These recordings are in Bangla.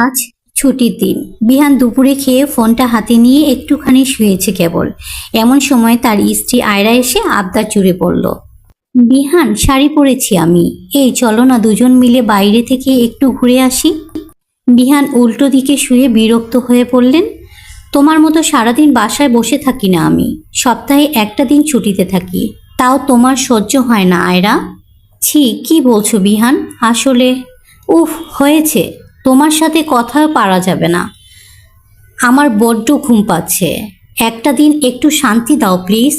আজ ছুটির দিন। বিহান দুপুরে খেয়ে ফোনটা হাতে নিয়ে একটুখানি শুয়েছে কেবল। এমন সময় তার স্ত্রী আয়রা এসে আবদার জুড়ে পড়ল, বিহান, শাড়ি পরেছি আমি, এই চলো না দুজন মিলে বাইরে থেকে একটু ঘুরে আসি। বিহান উল্টো দিকে শুয়ে বিরক্ত হয়ে পড়লেন, তোমার মতো সারাদিন বাসায় বসে থাকি না আমি, সপ্তাহে একটা দিন ছুটিতে থাকি, তাও তোমার সহ্য হয় না আয়রা। ছি, কি বলছো বিহান, আসলে উফ হয়েছে, তোমার সাথে কথাও পারা যাবে না, আমার বড্ড ঘুম পাচ্ছে, একটা দিন একটু শান্তি দাও প্লিজ।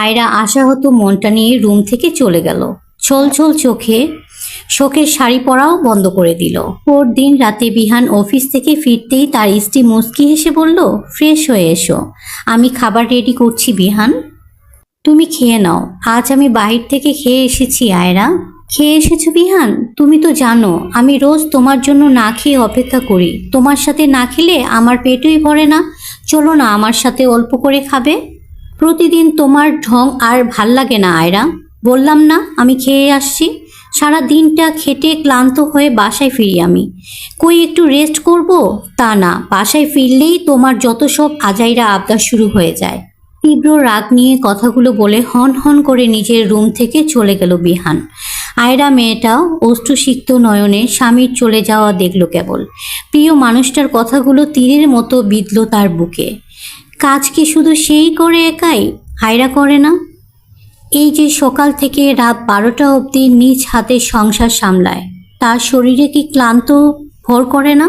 আয়রা আশাহত মনটা নিয়ে রুম থেকে চলে গেল। ছল ছল চোখে শোকের শাড়ি পরাও বন্ধ করে দিল। পরদিন রাতে বিহান অফিস থেকে ফিরতেই তার স্ত্রী মুচকি হেসে বলল, ফ্রেশ হয়ে এসো, আমি খাবার রেডি করছি বিহান, তুমি খেয়ে নাও, আজ আমি বাহির থেকে খেয়ে এসেছি। আয়রা, খেয়ে এসেছো বিহান? তুমি তো জানো আমি রোজ তোমার জন্য না খেয়ে অপেক্ষা করি, তোমার সাথে না খেলে আমার পেটই ভরে না, চলো না আমার সাথে অল্প করে খাবে। প্রতিদিন তোমার ঢং আর ভাল লাগে না আয়রা, বললাম না আমি খেয়ে আসছি। সারা দিনটা খেটে ক্লান্ত হয়ে বাসায় ফিরি আমি, কই একটু রেস্ট করব? তা না, বাসায় ফিরলেই তোমার যত সব আজাইরা আবদার শুরু হয়ে যায়। তীব্র রাগ নিয়ে কথাগুলো বলে হন হন করে নিজের রুম থেকে চলে গেল বিহান। আয়রা মেয়েটা অশ্রুসিক্ত নয়নে স্বামীর চলে যাওয়া দেখল কেবল। প্রিয় মানুষটার কথাগুলো তীরের মতো বিঁধল তার বুকে। কাজ কি শুধু সেই করে একাই? আয়রা করে না? এই যে সকাল থেকে রাত 12টা অবধি নিজ হাতে সংসার সামলায়, তার শরীরে কি ক্লান্ত ভর করে না?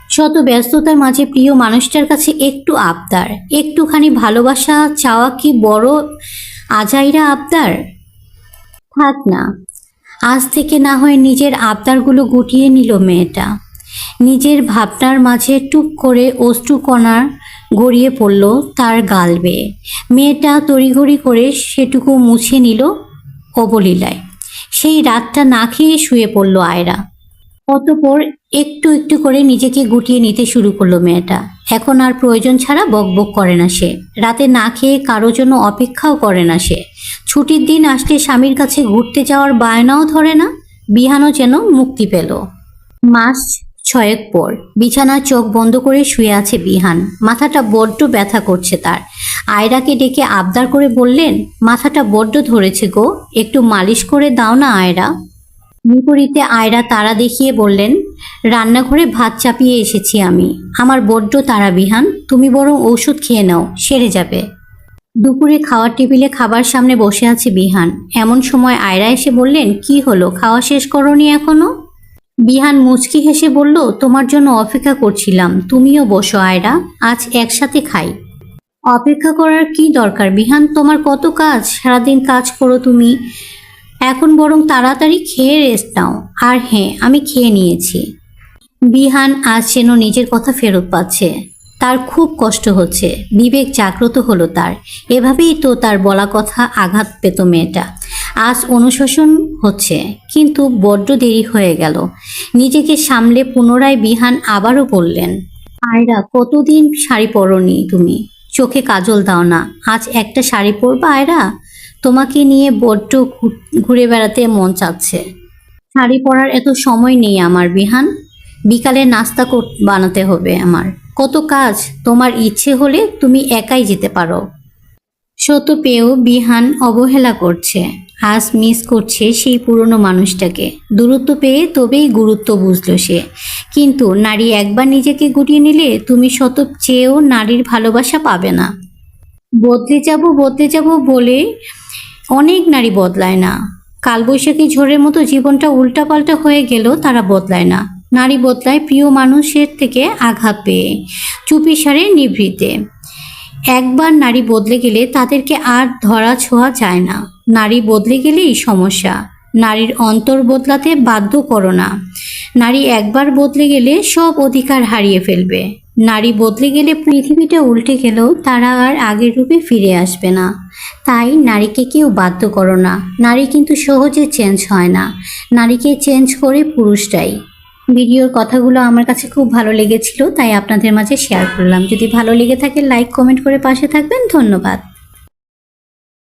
শত ব্যস্ততার মাঝে প্রিয় মানুষটার কাছে একটু আবদার, একটুখানি ভালোবাসা চাওয়া কি বড় আজাইরা আবদার? থাক না, আজ থেকে না হয় নিজের আবদারগুলো গুটিয়ে নিল মেয়েটা। নিজের ভাবনার মাঝে টুক করে অশ্রুকণা গড়িয়ে পড়ল তার গাল বেয়ে। মেয়েটা তড়িঘড়ি করে সেটুকু মুছে নিল অবলীলায়। সেই রাতটা না খেয়ে শুয়ে পড়ল আয়রা। অতঃপর একটু একটু করে নিজেকে গুটিয়ে নিতে শুরু করলো মেয়েটা। এখন আর প্রয়োজন ছাড়া বকবক করে না সে, রাতে না খেয়ে কারো জন্য অপেক্ষাও করে না সে। ছুটির দিন আসলে স্বামীর কাছে ঘুরতে যাওয়ার বায়নাও ধরে না। বিহানও যেন মুক্তি পেল। মাস 6 পর বিছানায় চোখ বন্ধ করে শুয়ে আছে বিহান। মাথাটা বড্ড ব্যথা করছে তার। আয়রাকে ডেকে আবদার করে বললেন, মাথাটা বড্ড ধরেছে গো, একটু মালিশ করে দাও না আয়রা। বিপরীতে আয়রা তাড়া দেখিয়ে বললেন, রান্নাঘরে ভাত চাপিয়ে এসেছি আমি, আমার বড্ড তাড়া বিহান, তুমি বরং ঔষধ খেয়ে নাও, সেরে যাবে। দুপুরে খাওয়ার টেবিলে খাবার সামনে বসে আছে বিহান। এমন সময় আয়রা এসে বললেন, কি হলো, খাওয়া শেষ করনি এখনো? বিহান মুচকি হেসে বলল, তোমার জন্য অপেক্ষা করছিলাম, তুমিও বসো আয়রা, আজ একসাথে খাই। অপেক্ষা করার কি দরকার বিহান, তোমার কত কাজ, সারাদিন কাজ করো তুমি, এখন বরং তাড়াতাড়ি খেয়ে রেস্ট নাও। আর হ্যাঁ, আমি খেয়ে নিয়েছি। বিহান আজ যেন নিজের কথা ফেরত পাচ্ছে। তার খুব কষ্ট হচ্ছে, বিবেক জাগ্রত হলো তার। এভাবেই তো তার বলা কথা আঘাত পেত মেয়েটা। আজ অনুশোচন হচ্ছে, কিন্তু বড্ড দেরি হয়ে গেল। নিজেকে সামলে পুনরায় বিহান আবারও বললেন, আয়রা, কতদিন শাড়ি পরনি তুমি, চোখে কাজল দাও না, আজ একটা শাড়ি পরবা আয়রা, তোমাকে নিয়ে বড্ড ঘুরে বেড়াতে মন চাচ্ছে। শাড়ি পরার এত সময় নেই আমার বিহান, বিকালে নাস্তা বানাতে হবে আমার, কত কাজ, তোমার ইচ্ছে হলে তুমি একাই যেতে পারো। শত পেয়েও বিহান অবহেলা করছে। আজ মিস করছে সেই পুরনো মানুষটাকে। দূরত্ব পেয়ে তবেই গুরুত্ব বুঝলো সে। কিন্তু নারী একবার নিজেকে গুটিয়ে নিলে তুমি শত চেয়েও নারীর ভালোবাসা পাবে না। বদলে যাব বলে অনেক নারী বদলায় না। কালবৈশাখী ঝড়ের মতো জীবনটা উল্টাপাল্টা হয়ে গেল, তারা বদলায় না। নারী বদলায় প্রিয় মানুষের থেকে আঘাত পেয়ে, চুপিসারে নিভৃতে। একবার নারী বদলে গেলে তাদেরকে আর ধরা ছোঁয়া যায় না। নারী বদলে গেলেই সমস্যা। নারীর অন্তর বদলাতে বাধ্য করো না। নারী একবার বদলে গেলে সব অধিকার হারিয়ে ফেলবে। নারী বদলে গেলে পৃথিবীটা উল্টে গেলেও তারা আর আগের রূপে ফিরে আসবে না। তাই নারীকে কেউ বাধ্য করো না। নারী কিন্তু সহজে চেঞ্জ হয় না, নারীকে চেঞ্জ করে পুরুষটাই। ভিডিওর কথাগুলো আমার কাছে খুব ভালো লেগেছিল, তাই আপনাদের মাঝে শেয়ার করলাম। যদি ভালো লেগে থাকে লাইক কমেন্ট করে পাশে থাকবেন। ধন্যবাদ।